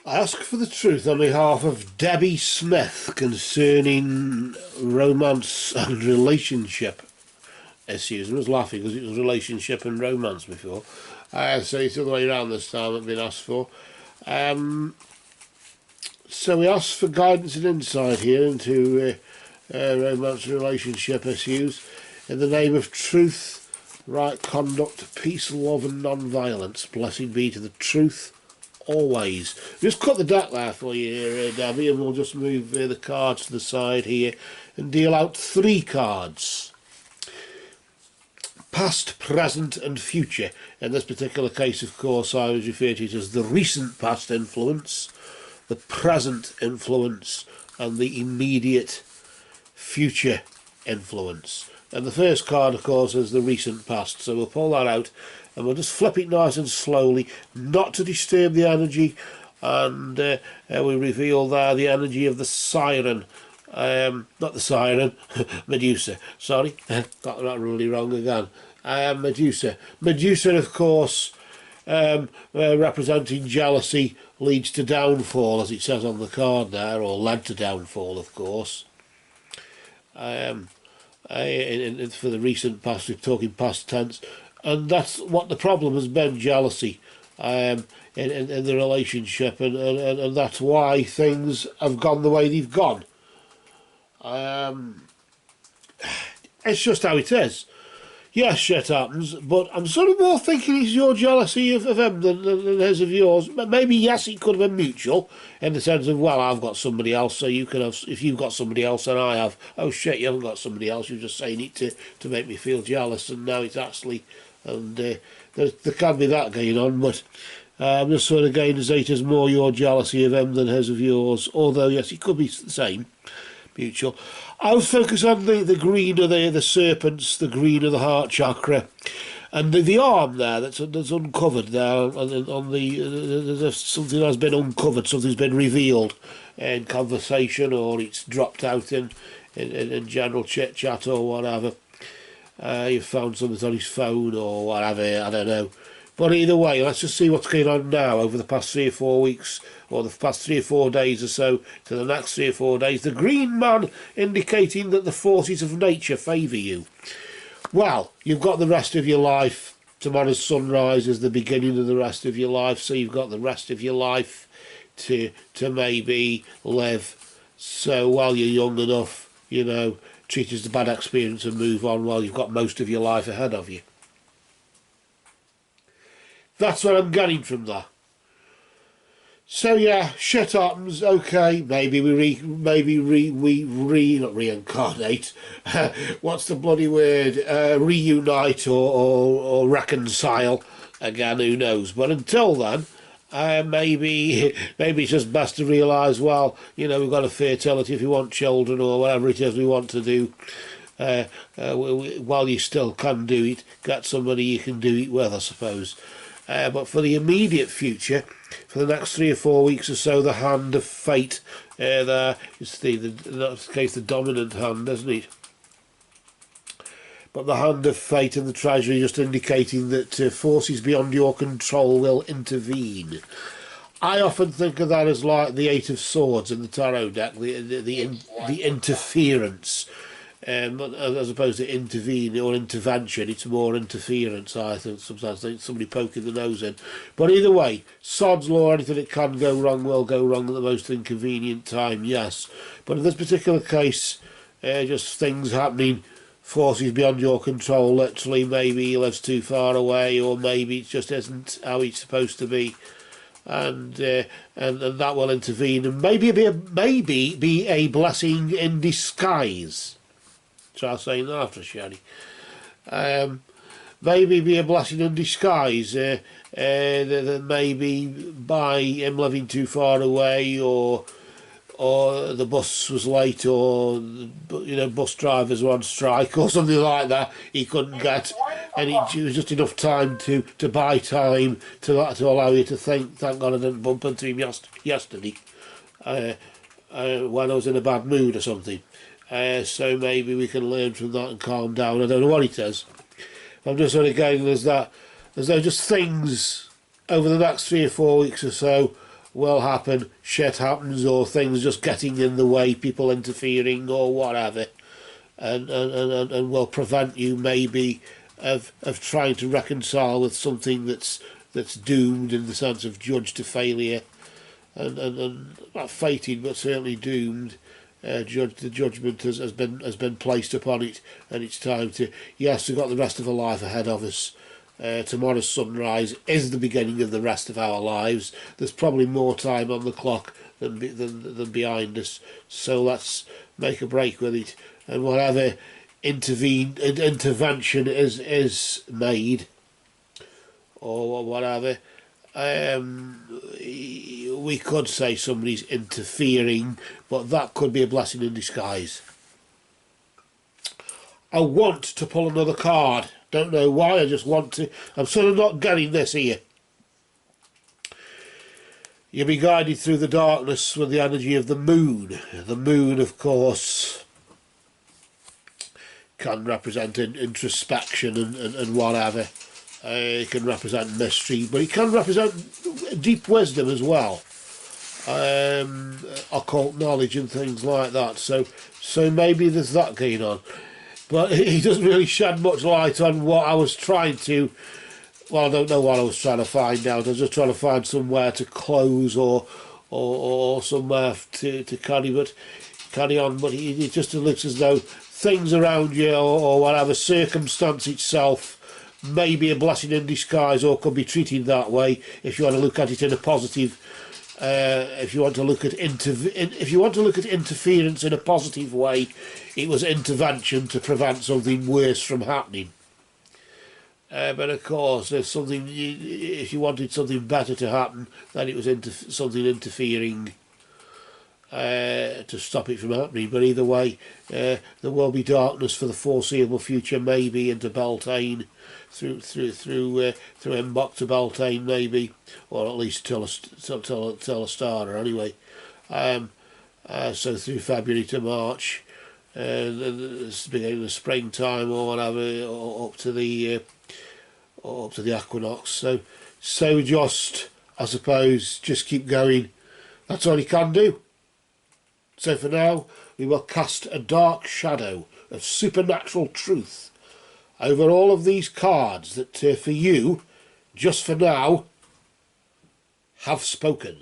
I ask for the truth on behalf of Debbie Smith concerning romance and relationship issues. I was laughing because it was relationship and romance before. So it's the other way around this time I've been asked for. So we asked for guidance and insight here into romance and relationship issues in the name of truth, right conduct, peace, love and non-violence. Blessed be to the truth always. Just cut the deck there for you here, Debbie, and we'll just move the cards to the side here and deal out 3 cards. Past, present and future. In this particular case, of course, I was referred to it as the recent past influence, the present influence and the immediate future influence. And the first card, of course, is the recent past. So we'll pull that out and we'll just flip it nice and slowly, not to disturb the energy. And we reveal there the energy of the siren. Not the siren, Medusa. Sorry, got that really wrong again. Medusa. Medusa, of course, representing jealousy leads to downfall, as it says on the card there, or led to downfall, of course. For the recent past, we're talking past tense, and that's what the problem has been, jealousy in the relationship, and that's why things have gone the way they've gone. It's just how it is. Yes, shit happens, but I'm sort of more thinking it's your jealousy of him than his of yours. But maybe, yes, it could have been mutual, in the sense of, well, I've got somebody else, so you can have, if you've got somebody else, then I have. Oh, shit, you haven't got somebody else, you're just saying it to make me feel jealous, and now it's actually, and there can be that going on, but I'm just sort of going to say it is more your jealousy of him than his of yours, although, yes, it could be the same. Mutual. I'll focus on the green of the serpents, the green of the heart chakra, and the arm there that's uncovered there on the something has been uncovered, something's been revealed in conversation, or it's dropped out in general chit chat or whatever. You've found something on his phone or whatever, I don't know. But either way, let's just see what's going on now over the past 3 or 4 weeks, or the past 3 or 4 days or so, to the next 3 or 4 days. The green man indicating that the forces of nature favour you. Well, you've got the rest of your life. Tomorrow's sunrise is the beginning of the rest of your life, so you've got the rest of your life to maybe live. So while you're young enough, you know, treat it as a bad experience and move on while you've got most of your life ahead of you. That's what I'm getting from that. So yeah, shit happens. Okay, maybe we not reincarnate. What's the bloody word? Reunite or reconcile again. Who knows? But until then, maybe it's just best to realise. Well, you know, we've got a fertility if we want children or whatever it is we want to do. While you still can do it, get somebody you can do it with, I suppose. But for the immediate future, for the next 3 or 4 weeks or so, the hand of fate there is in that case the dominant hand, isn't it? But the hand of fate and the treasury just indicating that forces beyond your control will intervene. I often think of that as like the 8 of Swords in the tarot deck, the interference. As opposed to intervene or intervention, it's more interference. I think sometimes somebody poking the nose in. But either way, sod's law, anything that can go wrong will go wrong at the most inconvenient time, yes. But in this particular case, just things happening, forces beyond your control, literally. Maybe he lives too far away, or maybe it just isn't how it's supposed to be. And that will intervene, and maybe be a blessing in disguise. Try saying that after Sherry. Maybe be a blessing in disguise. That maybe by him living too far away, or the bus was late, or bus drivers were on strike, or something like that. He couldn't get, and it was just enough time to buy time to allow you to think. Thank God I didn't bump into him yesterday when I was in a bad mood or something. So maybe we can learn from that and calm down. I don't know what it is. I'm just sort of getting as though just things over the next 3 or 4 weeks or so will happen, shit happens, or things just getting in the way, people interfering or whatever, and will prevent you maybe of trying to reconcile with something that's doomed, in the sense of judged to failure, and not fated but certainly doomed. The judgment has been placed upon it, and it's time to, yes, we've got the rest of our life ahead of us. Tomorrow's sunrise is the beginning of the rest of our lives. There's probably more time on the clock than behind us, so let's make a break with it, and whatever intervention is made, or whatever, we could say somebody's interfering, but that could be a blessing in disguise. I want to pull another card. Don't know why, I just want to. I'm sort of not getting this here. You'll be guided through the darkness with the energy of the moon. The moon, of course, can represent introspection and whatever. It can represent mystery, but it can represent deep wisdom as well. Occult knowledge and things like that. So maybe there's that going on. But he doesn't really shed much light on what I was trying to... Well, I don't know what I was trying to find out. I was just trying to find somewhere to close or somewhere to carry on. But it just looks as though things around you or whatever, circumstance itself, may be a blessing in disguise, or could be treated that way if you want to look at it in a positive. If you want to look at interference in a positive way, it was intervention to prevent something worse from happening. But of course, if you wanted something better to happen, then it was something interfering to stop it from happening. But either way, there will be darkness for the foreseeable future, maybe into Beltane, through Embok to Beltane, maybe, or at least till Astana anyway. So through February to March, the beginning of the springtime or whatever, or up to the equinox. So just, I suppose, just keep going. That's all you can do. So for now, we will cast a dark shadow of supernatural truth over all of these cards that, for you, just for now, have spoken.